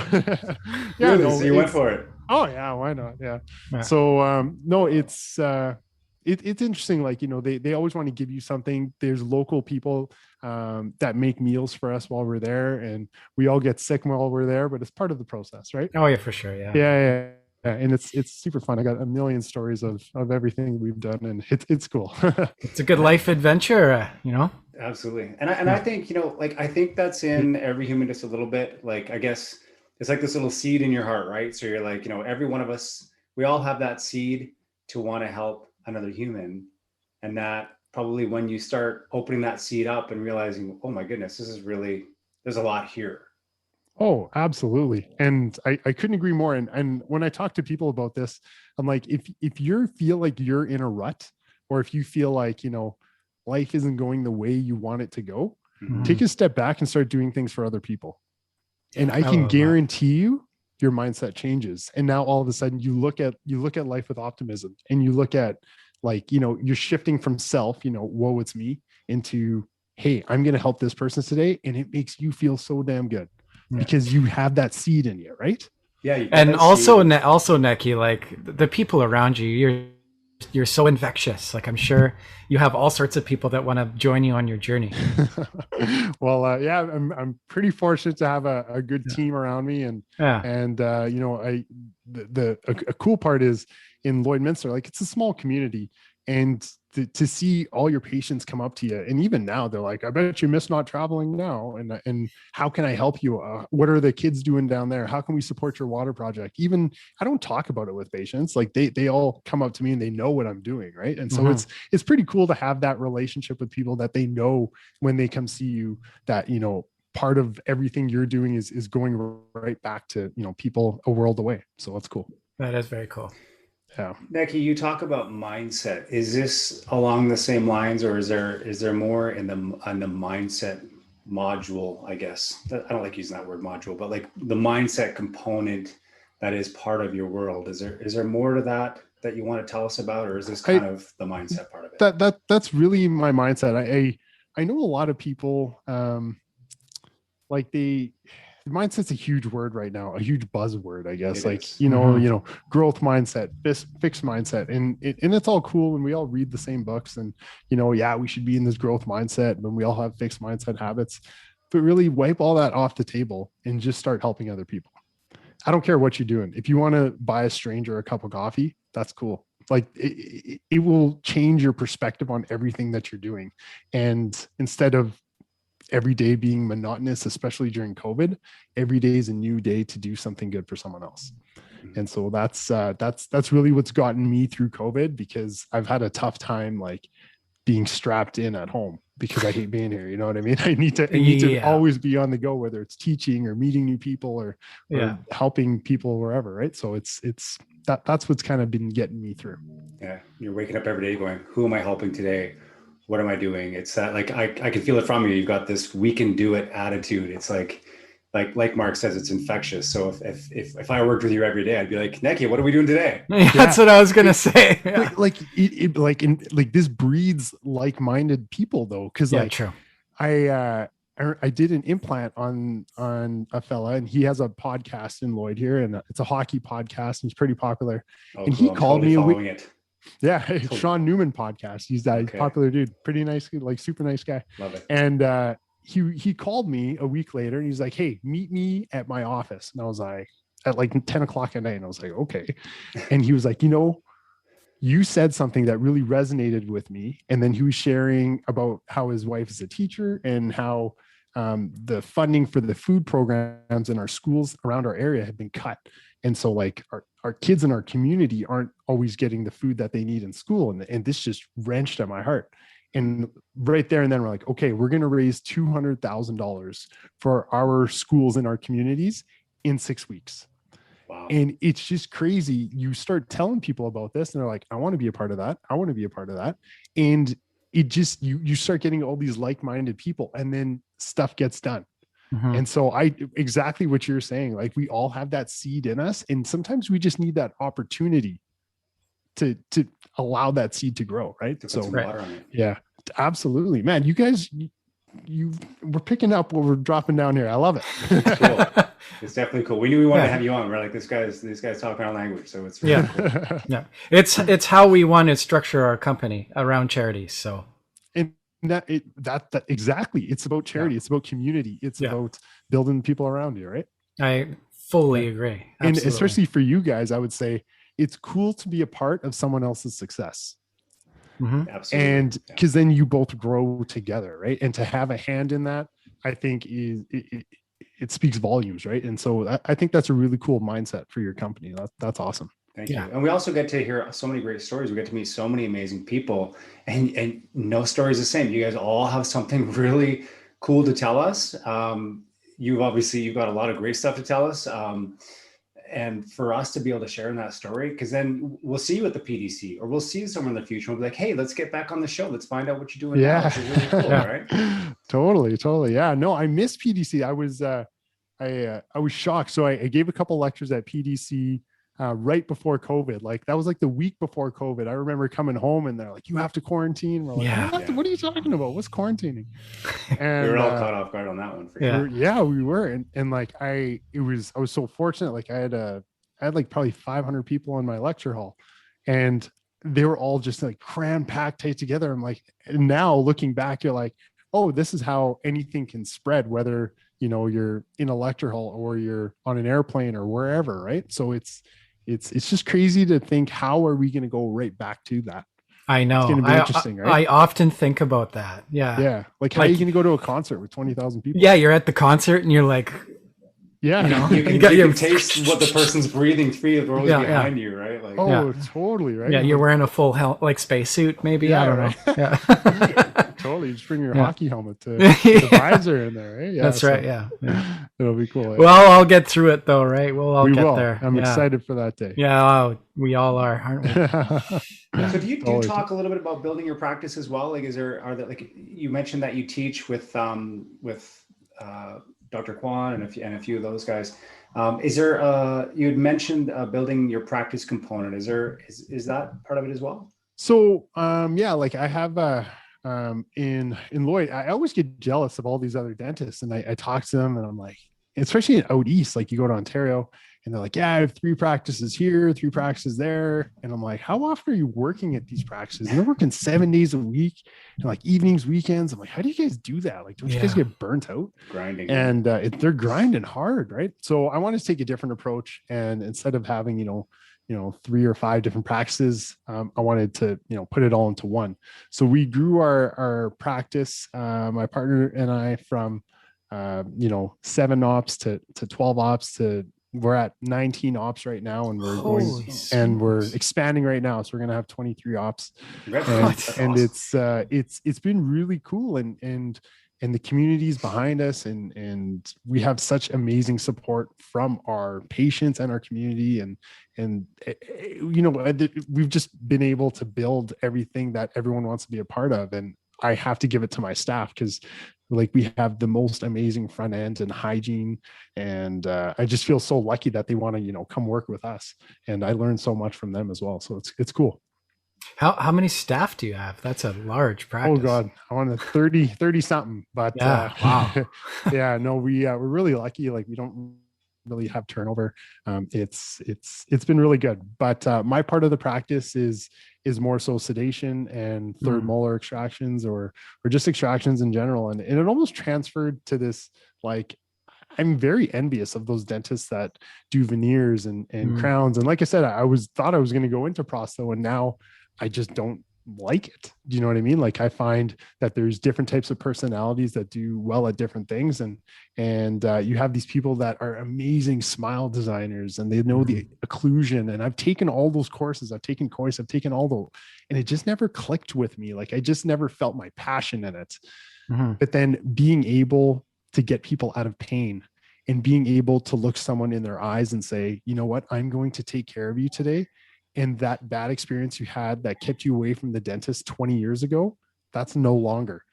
so you went for it. Oh yeah. Why not? Yeah. So no, it's interesting. Like, they always want to give you something. There's local people that make meals for us while we're there, and we all get sick while we're there, but it's part of the process, right? Oh yeah, for sure. Yeah. Yeah. And it's super fun. I got a million stories of everything we've done, and it's cool. It's a good life adventure, Absolutely. And I think, I think that's in every human just a little bit. Like, I guess it's like this little seed in your heart, right? So you're like, every one of us, we all have that seed to want to help another human. And that probably when you start opening that seed up and realizing, oh my goodness, there's a lot here. Oh, absolutely. And I couldn't agree more. And when I talk to people about this, I'm like, if you feel like you're in a rut, or if you feel like, life isn't going the way you want it to go, take a step back and start doing things for other people. And I can guarantee you your mindset changes. And now all of a sudden you look at life with optimism, and you look at like, you're shifting from self, woe, it's me, into, hey, I'm going to help this person today. And it makes you feel so damn good. Because you have that seed in you, right? Yeah. And also Nekky, like the people around you, you're so infectious. Like I'm sure you have all sorts of people that want to join you on your journey. Well, I'm pretty fortunate to have a good team around me, and a cool part is in Lloydminster, like it's a small community, and to see all your patients come up to you, and even now they're like, I bet you miss not traveling now, and how can I help you? What are the kids doing down there? How can we support your water project? Even I don't talk about it with patients, like they all come up to me and they know what I'm doing, right? And so it's pretty cool to have that relationship with people that they know when they come see you, that part of everything you're doing is going right back to people a world away. So that's cool. That is very cool. Yeah. Nekky, you talk about mindset. Is this along the same lines, or is there more on the mindset module, I guess? I don't like using that word module, but like the mindset component that is part of your world. Is there more to that that you want to tell us about, or is this kind of the mindset part of it? That's really my mindset. I know a lot of people, like mindset's a huge word right now, a huge buzzword, I guess. Growth mindset, fixed mindset, and it's all cool when we all read the same books, and we should be in this growth mindset when we all have fixed mindset habits. But really wipe all that off the table and just start helping other people. I don't care what you're doing. If you want to buy a stranger a cup of coffee, that's cool. Like it will change your perspective on everything that you're doing. And instead of every day being monotonous, especially during COVID, every day is a new day to do something good for someone else. And so that's really what's gotten me through COVID, because I've had a tough time like being strapped in at home because I hate being here. You know what I mean? I need to always be on the go, whether it's teaching or meeting new people or helping people wherever. Right. So that's what's kind of been getting me through. Yeah. You're waking up every day going, who am I helping today? What am I doing? It's that like, I can feel it from you. You've got this, we can do it attitude. It's like Mark says, it's infectious. So if I worked with you every day, I'd be like, Nekky, what are we doing today? That's what I was going to say. Yeah. Like this breeds like-minded people though. Cause true. I did an implant on a fella, and he has a podcast in Lloyd here, and it's a hockey podcast, and he's pretty popular. And he called me a week. Yeah. Sean Newman podcast. He's that popular dude, pretty nice, like super nice guy. Love it. And, he called me a week later and he's like, hey, meet me at my office. And I was like, at like 10 o'clock at night. And I was like, okay. And he was like, you said something that really resonated with me. And then he was sharing about how his wife is a teacher and how the funding for the food programs in our schools around our area have been cut. And so like our kids in our community aren't always getting the food that they need in school. And this just wrenched at my heart. And right there and then we're like, okay, we're going to raise $200,000 for our schools in our communities in 6 weeks. Wow. And it's just crazy. You start telling people about this and they're like, I want to be a part of that. I want to be a part of that. And it just, you start getting all these like-minded people, and then stuff gets done. Mm-hmm. And so exactly what you're saying, like we all have that seed in us, and sometimes we just need that opportunity to allow that seed to grow. Right. To put some water on it. Yeah, absolutely, man. You guys, we're picking up what we're dropping down here. I love it. It's cool. It's definitely cool. We knew we wanted to have you on. We're like, this guy's talking our language. So it's really cool. Yeah. It's how we want to structure our company around charities. So. And that exactly. It's about charity. Yeah. It's about community. It's about building people around you. Right. I fully agree. Absolutely. And especially for you guys, I would say it's cool to be a part of someone else's success. Mm-hmm. Absolutely. And because then you both grow together, right? And to have a hand in that, I think it speaks volumes, right? And so I think that's a really cool mindset for your company. That's awesome. Thank you. And we also get to hear so many great stories. We get to meet so many amazing people, and no story is the same. You guys all have something really cool to tell us. You've got a lot of great stuff to tell us. And for us to be able to share in that story, because then we'll see you at the PDC, or we'll see you somewhere in the future. We'll be like, hey, let's get back on the show. Let's find out what you're doing. Yeah. Now. Which is really cool, right? Totally. Yeah. No, I missed PDC. I was shocked. So I gave a couple lectures at PDC right before COVID. Like that was like the week before COVID. I remember coming home and they're like, you have to quarantine. We're like, what are you talking about? What's quarantining? And we were all caught off guard on that one. For sure. Yeah, we were. And like, I was so fortunate. Like I had like probably 500 people in my lecture hall, and they were all just like cram packed tight together. I'm like, and now looking back, you're like, oh, this is how anything can spread, whether, you're in a lecture hall or you're on an airplane or wherever. Right. So it's just crazy to think, how are we going to go right back to that? I know. It's going to be interesting, right? I often think about that. Yeah. Yeah. Like, how are you going to go to a concert with 20,000 people? Yeah. You're at the concert and you're like, yeah, you can taste what the person's breathing through the rows behind you, right? Like, totally, right? Yeah, you're wearing a full spacesuit, maybe. Yeah, I don't know. Yeah. Totally, just bring your hockey helmet to the visor in there, right? Yeah, that's right. Yeah. It'll be cool. Well, I'll get through it though, right? We get there. I'm excited for that day. Yeah, we all are, aren't we? So do you talk a little bit about building your practice as well? Like, are there like you mentioned that you teach with Dr. Kwan and a few of those guys. Is there, you had mentioned building your practice component. Is that part of it as well? So, yeah, like I have, in Lloyd, I always get jealous of all these other dentists, and I talk to them, and I'm like, especially out east, like you go to Ontario and they're like, yeah, I have 3 practices here, 3 practices there. And I'm like, how often are you working at these practices? And they're working 7 days a week and like evenings, weekends. I'm like, how do you guys do that? Like, don't you guys get burnt out? Grinding. And they're grinding hard, right? So I wanted to take a different approach. And instead of having, 3 or 5 different practices, I wanted to, put it all into one. So we grew our practice, my partner and I, from 7 ops to 12 ops to we're at 19 ops right now, and we're expanding right now. So we're going to have 23 ops, and it's been really cool. And the community's behind us, and we have such amazing support from our patients and our community. And we've just been able to build everything that everyone wants to be a part of. And I have to give it to my staff, because like we have the most amazing front end and hygiene, and I just feel so lucky that they want to come work with us, and I learned so much from them as well. So it's cool. How many staff do you have? That's a large practice. Oh God, I want a 30 something, but yeah, wow. Yeah, no, we're really lucky. Like we don't really have turnover. It's been really good, but my part of the practice is more so sedation and third molar extractions, or just extractions in general. And it almost transferred to this, like, I'm very envious of those dentists that do veneers and crowns. And like I said, I thought I was going to go into prosto, and now I just don't like it. Do you know what I mean? Like I find that there's different types of personalities that do well at different things. And you have these people that are amazing smile designers, and they know the occlusion. And I've taken all those courses, I've taken course, I've taken all those, and it just never clicked with me. Like I just never felt my passion in it. But then being able to get people out of pain, and being able to look someone in their eyes and say, you know what, I'm going to take care of you today. And that bad experience you had that kept you away from the dentist 20 years ago, that's no longer.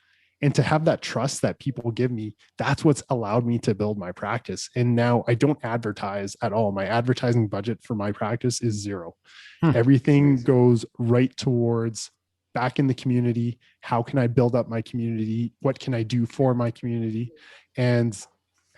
And to have that trust that people give me, that's what's allowed me to build my practice. And now I don't advertise at all. My advertising budget for my practice is 0. Everything goes right towards back in the community. How can I build up my community? What can I do for my community? And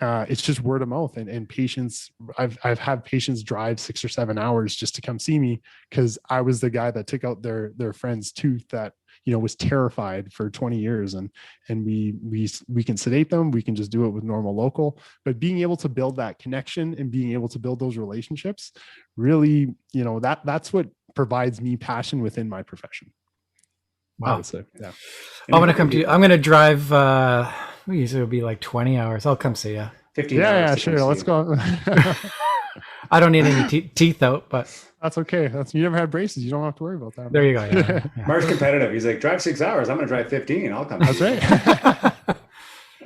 it's just word of mouth, and patients. I've had patients drive 6 or 7 hours just to come see me, because I was the guy that took out their friend's tooth that was terrified for 20 years, and we can sedate them. We can just do it with normal local, but being able to build that connection and being able to build those relationships, really, that's what provides me passion within my profession. Wow. I would say, yeah. I'm going to come to you. I'm going to drive. Usually it'll be like 20 hours. I'll come see you. 15 hours. Yeah, sure. Let's go. I don't need any teeth out, but that's okay. You never had braces. You don't have to worry about that. There you go. Yeah. Mark's competitive. He's like, drive 6 hours. I'm going to drive 15. I'll come. That's right.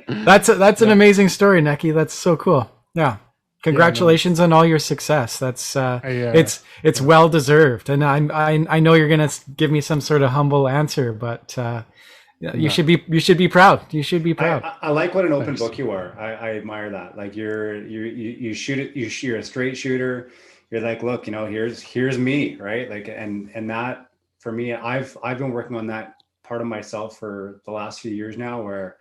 That's an amazing story, Nekky. That's so cool. Yeah. Congratulations on all your success. That's it's well deserved. And I know you're going to give me some sort of humble answer, but you should be proud. You should be proud. I like what an open book you are. I admire that. Like you shoot it. You're a straight shooter. You're like, look, here's me, right? Like, and that for me, I've been working on that part of myself for the last few years now, where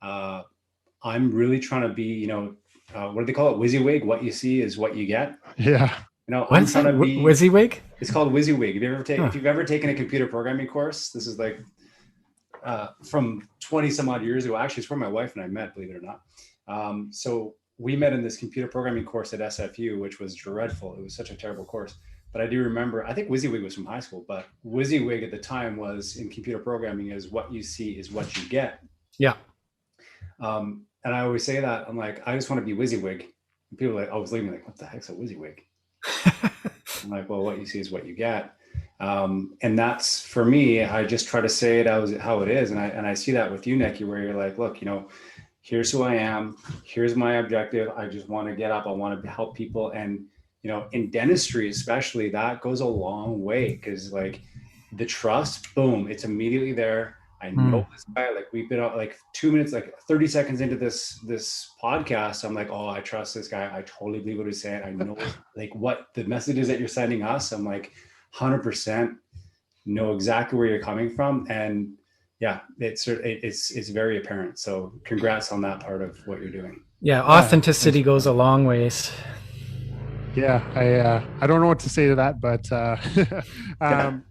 I'm really trying to be, what do they call it? WYSIWYG. What you see is what you get. Yeah. I'm trying to be WYSIWYG. It's called WYSIWYG. If you've ever taken a computer programming course, this is like from 20 some odd years ago. Actually, it's where my wife and I met, believe it or not. So we met in this computer programming course at SFU, which was dreadful. It was such a terrible course. But I do remember, I think WYSIWYG was from high school, but WYSIWYG at the time was in computer programming is what you see is what you get. Yeah. And I always say that, I'm like, I just want to be WYSIWYG. And people are like, always leaving like, what the heck's a WYSIWYG? I'm like, well, what you see is what you get. And that's, for me, I just try to say it as how it is. And I see that with you, Nekky, where you're like, look, here's who I am. Here's my objective. I just want to get up. I want to help people. And, in dentistry, especially, that goes a long way, because like the trust, boom, it's immediately there. I know this guy. Like we've been out like 2 minutes, like 30 seconds into this podcast. I'm like, oh, I trust this guy. I totally believe what he's saying. I know like what the message is that you're sending us. I'm like 100% know exactly where you're coming from. And yeah, it's very apparent. So congrats on that part of what you're doing. Yeah. Authenticity goes a long ways. Yeah. I don't know what to say to that, but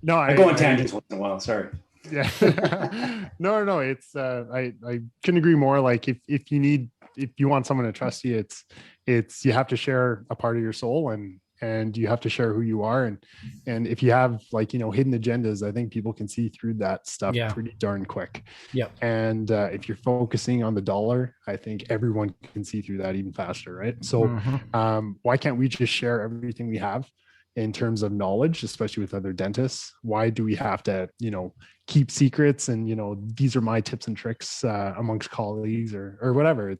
no, I go on tangents once in a while. Sorry. Yeah. No. It's I couldn't agree more. Like if you want someone to trust you, it's you have to share a part of your soul and you have to share who you are. And if you have like, hidden agendas, I think people can see through that stuff pretty darn quick. Yeah. And if you're focusing on the dollar, I think everyone can see through that even faster. Right. So why can't we just share everything we have in terms of knowledge, especially with other dentists? Why do we have to, keep secrets and, these are my tips and tricks amongst colleagues or whatever?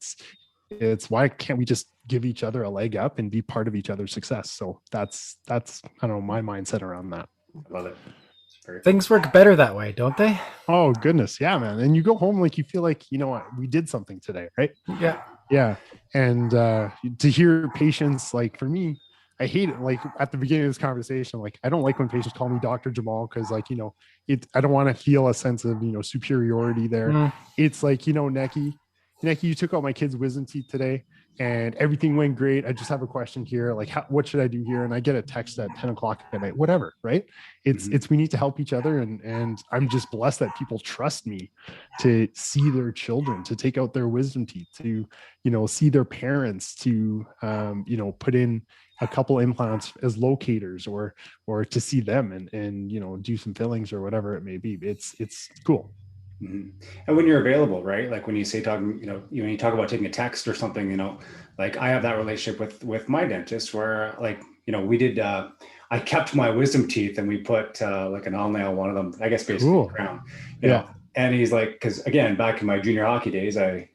It's why can't we just give each other a leg up and be part of each other's success? So that's I don't know, my mindset around that. I love it. Things work better that way, don't they? Oh goodness. Yeah, man. And you go home, like you feel like, what, we did something today. Right. Yeah. Yeah. And to hear patients, like for me, I hate it. Like at the beginning of this conversation, like I don't like when patients call me Dr. Jamal, because like, I don't want to feel a sense of, superiority there. It's like, Nekky, you took out my kid's wisdom teeth today and everything went great. I just have a question here. Like, what should I do here? And I get a text at 10 o'clock at night, whatever. Right. It's, we need to help each other. And I'm just blessed that people trust me to see their children, to take out their wisdom teeth, to, see their parents, to, put in a couple implants as locators or to see them and, do some fillings or whatever it may be. It's cool. Mm-hmm. And when you're available, right? Like when you say talking, when you talk about taking a text or something, like I have that relationship with my dentist where like, we did, I kept my wisdom teeth and we put like an all nail, one of them, I guess basically crown, you know, and he's like, cause again, back in my junior hockey days, the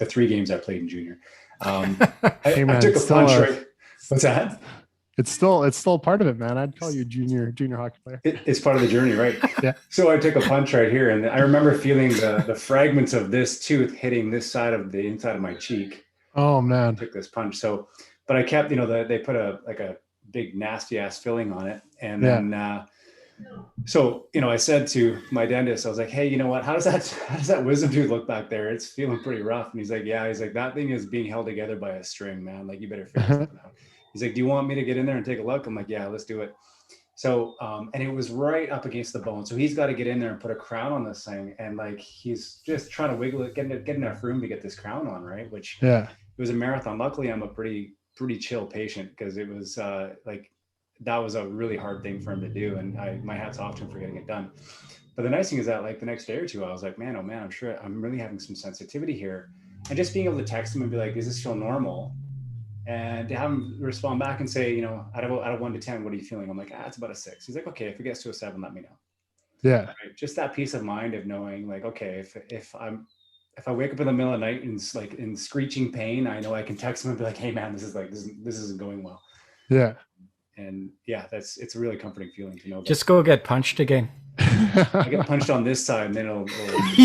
3 games I played in junior, hey man, I took a punch, right? What's that? It's still part of it, man. I'd call you a junior hockey player. It's part of the journey, right? Yeah. So I took a punch right here, and I remember feeling the fragments of this tooth hitting this side of the inside of my cheek. Oh man! I took this punch. So, but I kept, they put a big nasty ass filling on it, and then so I said to my dentist, I was like, hey, you know what? How does that wisdom tooth look back there? It's feeling pretty rough. And he's like, yeah. He's like, that thing is being held together by a string, man. Like you better figure something out. He's like, do you want me to get in there and take a look? I'm like, yeah, let's do it. So, and it was right up against the bone. So he's got to get in there and put a crown on this thing. And like, he's just trying to wiggle it, get enough room to get this crown on, right? Which it was a marathon. Luckily, I'm a pretty chill patient because it was like, that was a really hard thing for him to do. And my hat's off to him for getting it done. But the nice thing is that like the next day or two, I was like, man, oh man, I'm sure I'm really having some sensitivity here. And just being able to text him and be like, is this still normal? And to have him respond back and say, out of 1 to 10, what are you feeling? I'm like, it's about a 6. He's like, okay, if it gets to a 7, let me know. Yeah. Right? Just that peace of mind of knowing like, okay, if I wake up in the middle of the night and like in screeching pain, I know I can text him and be like, hey man, this isn't going well. Yeah. And yeah, it's a really comforting feeling to know. Just go get punched again. I get punched on this side and then it'll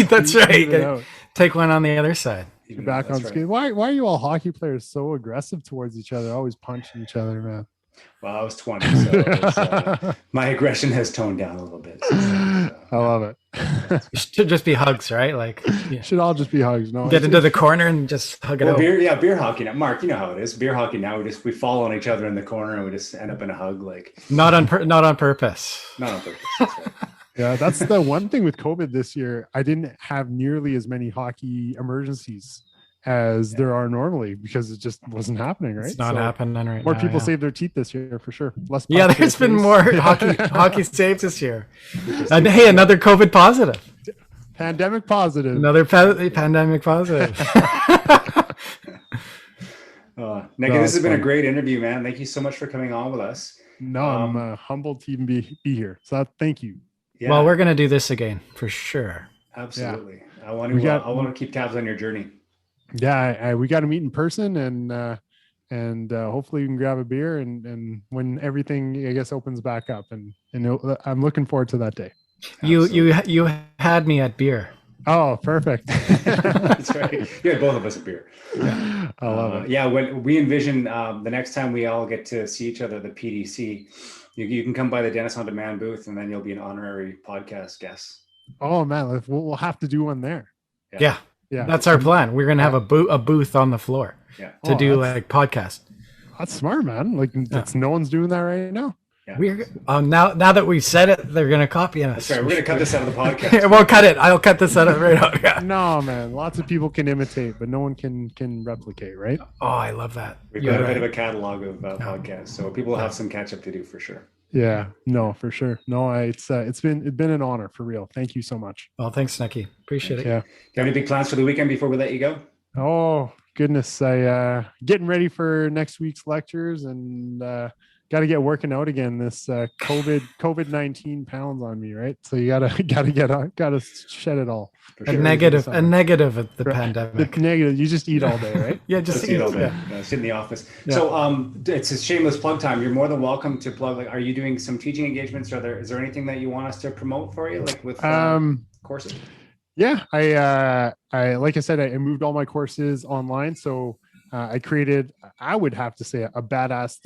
that's right. Take one on the other side. Back on screen. Why are you all hockey players so aggressive towards each other? Always punching each other, man. Well, I was 20, so my aggression has toned down a little bit. I love it. It should just be hugs, right? Like, should all just be hugs. No, get into the corner and just hug it out. Beer hockey now. Mark, you know how it is. Beer hockey now. We fall on each other in the corner and we just end up in a hug. Like not on purpose. Not on purpose. That's right. Yeah, that's the one thing with COVID this year. I didn't have nearly as many hockey emergencies as there are normally because it just wasn't happening, right? It's not happening right now. More people saved their teeth this year for sure. Less. Yeah, there's been more hockey saves this year. And hey, another COVID positive. Pandemic positive. Another pandemic positive. Nekky, this has been a great interview, man. Thank you so much for coming on with us. No, I'm humbled to even be here. So thank you. Yeah. Well, we're gonna do this again for sure. Absolutely. Yeah. I want to keep tabs on your journey. Yeah, we got to meet in person and hopefully we can grab a beer and when everything I guess opens back up and I'm looking forward to that day. You had me at beer. Oh, perfect. That's right. Yeah, both of us a beer. Yeah, I love it. Yeah, when we envision the next time we all get to see each other at the PDC, you can come by the Dentist on Demand booth, and then you'll be an honorary podcast guest. Oh man, we'll have to do one there. Yeah. That's our plan. We're gonna have a booth on the floor to do like podcast. That's smart, man. Like no one's doing that right now. Yeah. We're now that we've said it, they're gonna copy us. That's right. We're gonna cut this out of the podcast. We'll cut it. I'll cut this out of right out. Yeah. No, man. Lots of people can imitate, but no one can replicate, right? Oh, I love that. We've got a bit of a catalog of podcasts, so people will have some catch up to do for sure. Yeah, no, for sure. No, it's been an honor for real. Thank you so much. Well, thanks, Nekky. Appreciate it. Yeah. Do you have any big plans for the weekend before we let you go? Oh goodness, I getting ready for next week's lectures and got to get working out again. This COVID-19 pounds on me, right? So you gotta shed it all. A negative of the pandemic. The negative. You just eat all day, right? Yeah, just eat all day. Sit in the office. Yeah. So it's a shameless plug time. You're more than welcome to plug. Like, are you doing some teaching engagements? Is there anything that you want us to promote for you, like with courses? Yeah, I like I said, I moved all my courses online, so. I created, I would have to say, a badass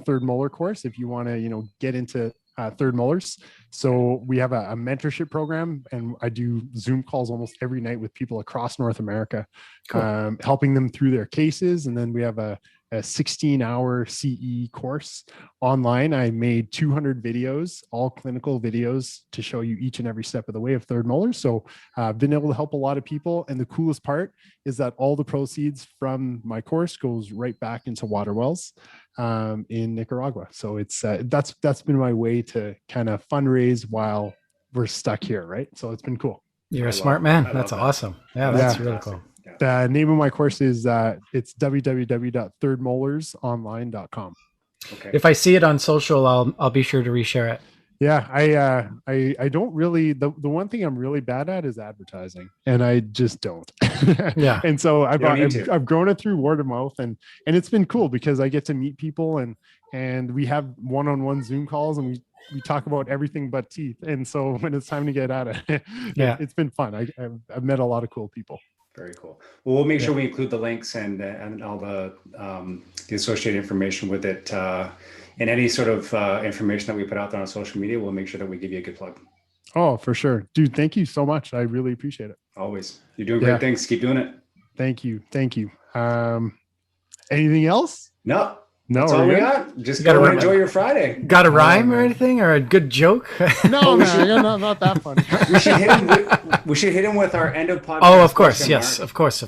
third molar course if you want to, get into third molars. So we have a mentorship program, and I do Zoom calls almost every night with people across North America, cool. Helping them through their cases. And then we have a 16-hour CE course online. I made 200 videos, all clinical videos, to show you each and every step of the way of third molars. So I've been able to help a lot of people. And the coolest part is that all the proceeds from my course goes right back into water wells in Nicaragua. So it's that's been my way to kind of fundraise while we're stuck here, right? So it's been cool. You're a smart man. That's awesome. Yeah, that's really cool. The name of my course is it's www.thirdmolarsonline.com. Okay. If I see it on social, I'll be sure to reshare it. Yeah, I don't really, the one thing I'm really bad at is advertising, and I just don't. Yeah. And so I've grown it through word of mouth, and it's been cool because I get to meet people, and we have one-on-one Zoom calls, and we talk about everything but teeth. And so when it's time to get at it, it's been fun. I've met a lot of cool people. Very cool. Well, we'll make sure we include the links and all the associated information with it. And any sort of information that we put out there on social media, we'll make sure that we give you a good plug. Oh, for sure. Dude, thank you so much. I really appreciate it. Always. You're doing great things. Keep doing it. Thank you. Anything else? No. That's all we got. Just go enjoy your Friday. Got a rhyme or anything, or a good joke? No, not that funny. We should hit him with our end of podcast. Oh, of course. Yes, Mark. Of course.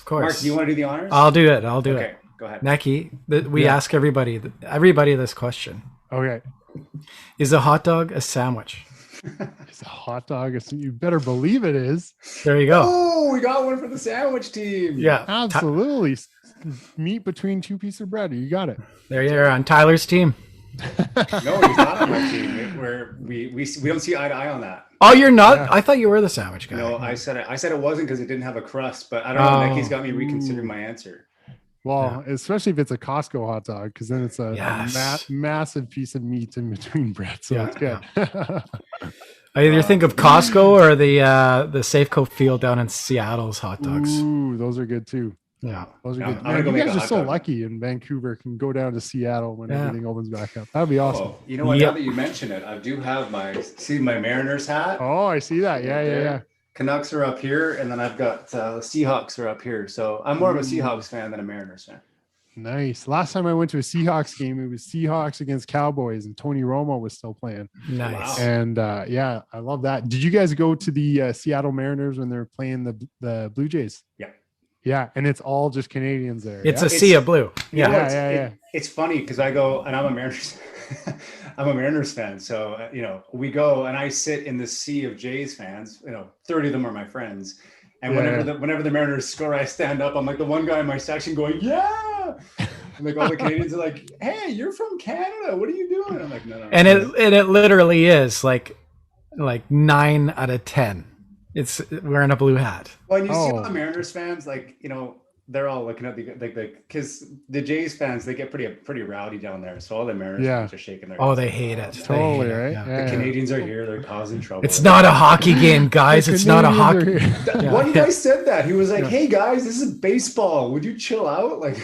Mark, do you want to do the honors? I'll do it. Okay, go ahead. Nekky, we ask everybody this question. Okay. Is a hot dog a sandwich? It's a hot dog. You better believe it is. There you go. Oh, we got one for the sandwich team. Yeah, absolutely. Meat between two pieces of bread. You got it. There you're on Tyler's team. No, he's not on my team. We don't see eye to eye on that. Oh, you're not? Yeah. I thought you were the sandwich guy. No, I said it wasn't because it didn't have a crust, but I don't know. Nekky's got me reconsidering my answer. Well, especially if it's a Costco hot dog, because then it's a massive piece of meat in between bread. So it's good. I either think of Costco or the Safeco Field down in Seattle's hot dogs. Ooh, those are good too. Yeah, those are good. Man, you guys are so lucky in Vancouver. Can go down to Seattle when everything opens back up. That'd be awesome. Oh, you know what? Now that you mention it, I do have my Mariners hat. Oh, I see that. Yeah. Canucks are up here, and then I've got the Seahawks are up here. So I'm more of a Seahawks fan than a Mariners fan. Nice. Last time I went to a Seahawks game, it was Seahawks against Cowboys, and Tony Romo was still playing. Nice. Wow. And I love that. Did you guys go to the Seattle Mariners when they're playing the Blue Jays? Yeah. Yeah, and it's all just Canadians there. It's a sea of blue. Yeah. It's funny because I go and I'm a Mariners. I'm a Mariners fan, so we go and I sit in the sea of Jays fans. 30 of them are my friends, and whenever the Mariners score, I stand up. I'm like the one guy in my section going, "Yeah!" And like all the Canadians are like, "Hey, you're from Canada. What are you doing?" I'm like, "No." And it literally is like 9 out of 10. It's wearing a blue hat. Well, and you see all the Mariners fans, they're all looking at because the Jays fans, they get pretty rowdy down there. So all the Mariners fans are shaking their heads. Oh, they hate it. Totally, hate right? Yeah. The Canadians are here. They're causing trouble. It's not a hockey game, guys. It's not a hockey. One guy said that. He was like, "Hey guys, this is baseball. Would you chill out?" Like.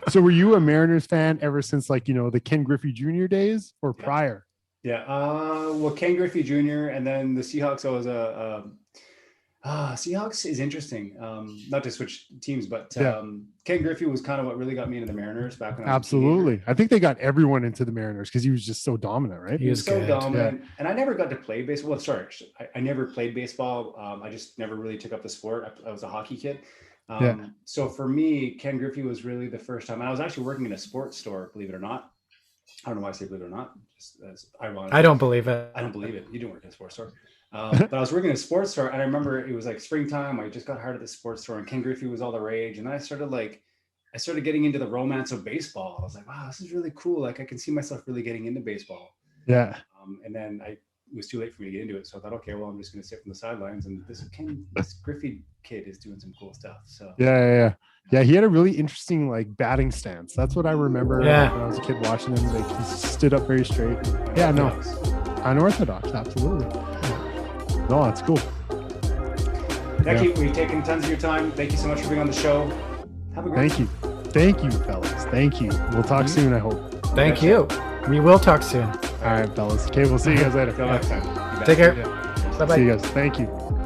So were you a Mariners fan ever since like, the Ken Griffey Jr. days or prior? Yeah. Well, Ken Griffey Jr. and then the Seahawks. I was Seahawks is interesting. Not to switch teams, but Ken Griffey was kind of what really got me into the Mariners back when I was Absolutely. I think they got everyone into the Mariners because he was just so dominant, right? He was so dominant. And I never got to play baseball. Well, sorry, I never played baseball. I just never really took up the sport. I was a hockey kid. So for me, Ken Griffey was really the first time. And I was actually working in a sports store, believe it or not. I don't know why I say believe it or not. Just as ironic. I don't believe it. I don't believe it. You don't work in a sports store. But I was working in a sports store, and I remember it was like springtime. I just got hired at the sports store, and Ken Griffey was all the rage. And then I started getting into the romance of baseball. I was like, wow, this is really cool. Like I can see myself really getting into baseball. Yeah. And then it was too late for me to get into it. So I thought, okay, well, I'm just going to sit from the sidelines. And this Griffey kid is doing some cool stuff. So yeah. He had a really interesting like batting stance. That's what I remember when I was a kid watching him. Like he stood up very straight. Yeah, no, unorthodox, absolutely. No, that's cool. Nekky, we've taken tons of your time. Thank you so much for being on the show. Have a great Thank you, fellas. Thank you. We'll talk soon, I hope. Thank you. We will talk soon. All right, fellas. Okay, we'll see you guys later. Till next time. Take care. Bye-bye. See you guys. Thank you.